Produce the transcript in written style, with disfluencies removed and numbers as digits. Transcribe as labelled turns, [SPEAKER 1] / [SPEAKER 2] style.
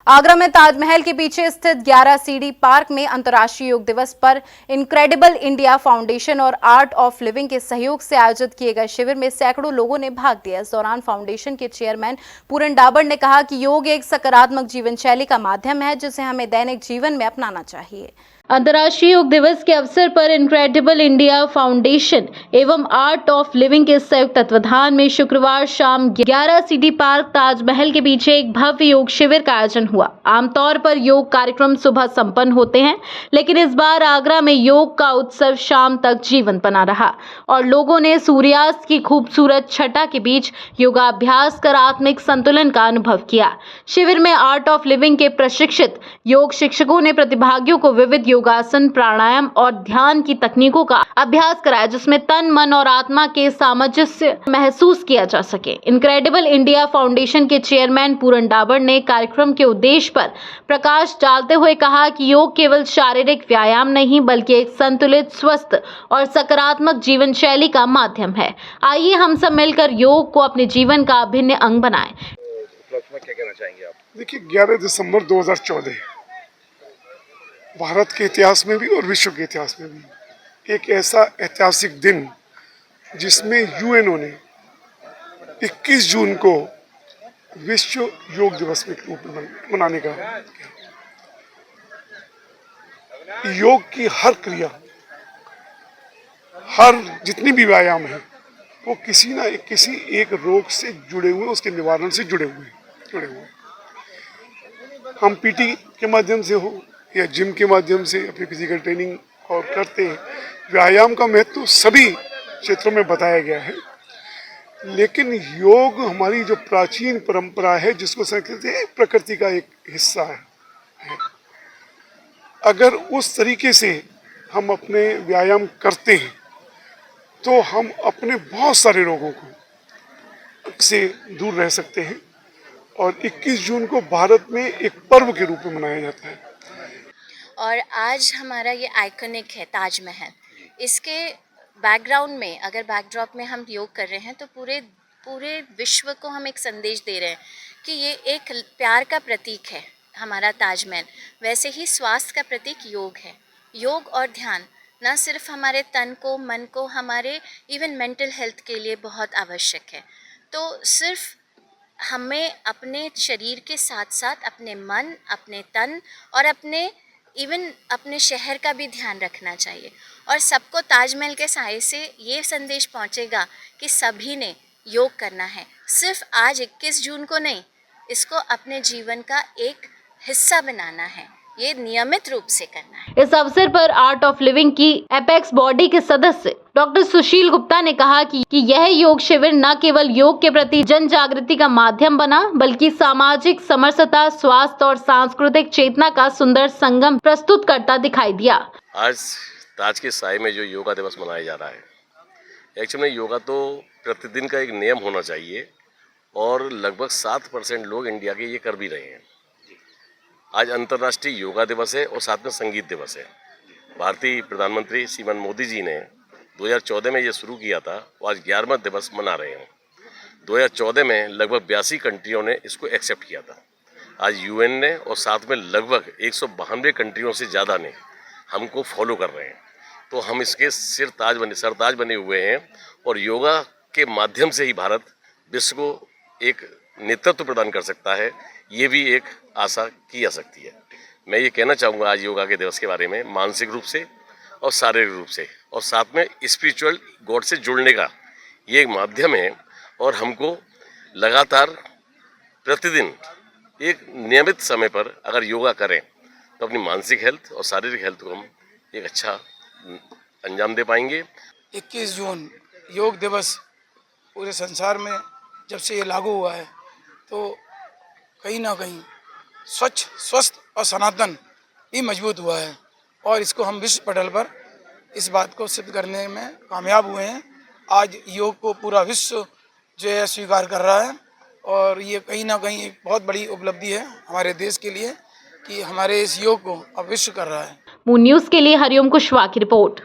[SPEAKER 1] आगरा में ताजमहल के पीछे स्थित 11 सीढ़ी पार्क में अंतर्राष्ट्रीय योग दिवस पर इनक्रेडिबल इंडिया फाउंडेशन और आर्ट ऑफ लिविंग के सहयोग से आयोजित किए गए शिविर में सैकड़ों लोगों ने भाग लिया। इस दौरान फाउंडेशन के चेयरमैन पूरन डाबर ने कहा कि योग एक सकारात्मक जीवन शैली का माध्यम है जिसे हमें दैनिक जीवन में अपनाना चाहिए। अंतर्राष्ट्रीय योग दिवस के अवसर पर इनक्रेडिबल इंडिया फाउंडेशन एवं आर्ट ऑफ लिविंग के संयुक्त तत्वाधान में शुक्रवार शाम 11 सिटी पार्क ताजमहल के पीछे एक भव्य योग शिविर का आयोजन हुआ। आमतौर पर योग कार्यक्रम सुबह संपन्न होते हैं, लेकिन इस बार आगरा में योग का उत्सव शाम तक जीवंत बना रहा और लोगों ने सूर्यास्त की खूबसूरत छटा के बीच योगाभ्यास कर आत्मिक संतुलन का अनुभव किया। शिविर में आर्ट ऑफ लिविंग के प्रशिक्षित योग शिक्षकों ने प्रतिभागियों को विविध योगासन, प्राणायाम और ध्यान की तकनीकों का अभ्यास कराया, जिसमें तन, मन और आत्मा के सामंजस्य महसूस किया जा सके। इनक्रेडिबल इंडिया फाउंडेशन के चेयरमैन पूरन डाबर ने कार्यक्रम के उद्देश्य पर प्रकाश डालते हुए कहा कि योग केवल शारीरिक व्यायाम नहीं बल्कि एक संतुलित, स्वस्थ और सकारात्मक जीवन शैली का माध्यम है। आइए हम सब मिलकर योग को अपने जीवन का अभिन्न अंग बनाएं।
[SPEAKER 2] क्या कहना चाहेंगे आप?
[SPEAKER 3] देखिए, 11 दिसंबर 2014 भारत के इतिहास में भी और विश्व के इतिहास में भी एक ऐसा ऐतिहासिक दिन जिसमें यूएनओ ने 21 जून को विश्व योग दिवस के रूप में मनाने का किया। योग की हर क्रिया, हर जितनी भी व्यायाम है वो किसी एक रोग से जुड़े हुए, उसके निवारण से जुड़े हुए। हम पीटी के माध्यम से हो या जिम के माध्यम से अपनी फिजिकल ट्रेनिंग और करते हैं। व्यायाम का महत्व सभी क्षेत्रों में बताया गया है, लेकिन योग हमारी जो प्राचीन परंपरा है, जिसको कहते हैं प्रकृति का एक हिस्सा है। अगर उस तरीके से हम अपने व्यायाम करते हैं तो हम अपने बहुत सारे रोगों को से दूर रह सकते हैं। और 21 जून को भारत में एक पर्व के रूप में मनाया जाता है।
[SPEAKER 4] और आज हमारा ये आइकॉनिक है ताजमहल। इसके बैकग्राउंड में, अगर बैकड्रॉप में हम योग कर रहे हैं तो पूरे विश्व को हम एक संदेश दे रहे हैं कि ये एक प्यार का प्रतीक है हमारा ताजमहल। वैसे ही स्वास्थ्य का प्रतीक योग है। योग और ध्यान न सिर्फ हमारे तन को, मन को, हमारे इवन मेंटल हेल्थ के लिए बहुत आवश्यक है। तो सिर्फ हमें अपने शरीर के साथ साथ अपने मन, अपने तन और अपने शहर का भी ध्यान रखना चाहिए। और सबको ताजमहल के साए से ये संदेश पहुंचेगा कि सभी ने योग करना है। सिर्फ आज 21 जून को नहीं, इसको अपने जीवन का एक हिस्सा बनाना है। ये नियमित रूप से करना है।
[SPEAKER 1] इस अवसर पर आर्ट ऑफ लिविंग की एपेक्स बॉडी के सदस्य डॉक्टर सुशील गुप्ता ने कहा कि यह योग शिविर न केवल योग के प्रति जन जागृति का माध्यम बना, बल्कि सामाजिक समरसता, स्वास्थ्य और सांस्कृतिक चेतना का सुंदर संगम प्रस्तुत करता दिखाई दिया।
[SPEAKER 2] आज ताज के साए में जो योगा दिवस मनाया जा रहा है, एक्चुअली योगा तो प्रतिदिन का एक नियम होना चाहिए और लगभग 7% लोग इंडिया के ये कर भी रहे हैं। आज अंतर्राष्ट्रीय योगा दिवस है और साथ में संगीत दिवस है। भारतीय प्रधानमंत्री श्रीमान मोदी जी ने 2014 में ये शुरू किया था, वो आज 11वां दिवस मना रहे हैं। 2014 में लगभग 82 कंट्रियों ने इसको एक्सेप्ट किया था। आज यूएन ने और साथ में लगभग 192 कंट्रियों से ज़्यादा ने हमको फॉलो कर रहे हैं। तो हम इसके सरताज बने हुए हैं और योगा के माध्यम से ही भारत विश्व को एक नेतृत्व प्रदान कर सकता है। ये भी एक आशा की जा सकती है। मैं ये कहना चाहूँगा आज योगा के दिवस के बारे में, मानसिक रूप से और शारीरिक रूप से और साथ में स्पिरिचुअल गॉड से जुड़ने का ये एक माध्यम है। और हमको लगातार प्रतिदिन एक नियमित समय पर अगर योगा करें तो अपनी मानसिक हेल्थ और शारीरिक हेल्थ को हम एक अच्छा अंजाम दे पाएंगे।
[SPEAKER 5] 21 जून योग दिवस पूरे संसार में जब से ये लागू हुआ है तो कहीं ना कहीं स्वच्छ, स्वस्थ और सनातन भी मजबूत हुआ है। और इसको हम विश्व पटल पर इस बात को सिद्ध करने में कामयाब हुए हैं। आज योग को पूरा विश्व जो है स्वीकार कर रहा है और ये कहीं ना कहीं एक बहुत बड़ी उपलब्धि है हमारे देश के लिए कि हमारे इस योग को अब विश्व कर रहा है।
[SPEAKER 1] मून न्यूज़ के लिए हरिओम कुशवाहा की रिपोर्ट।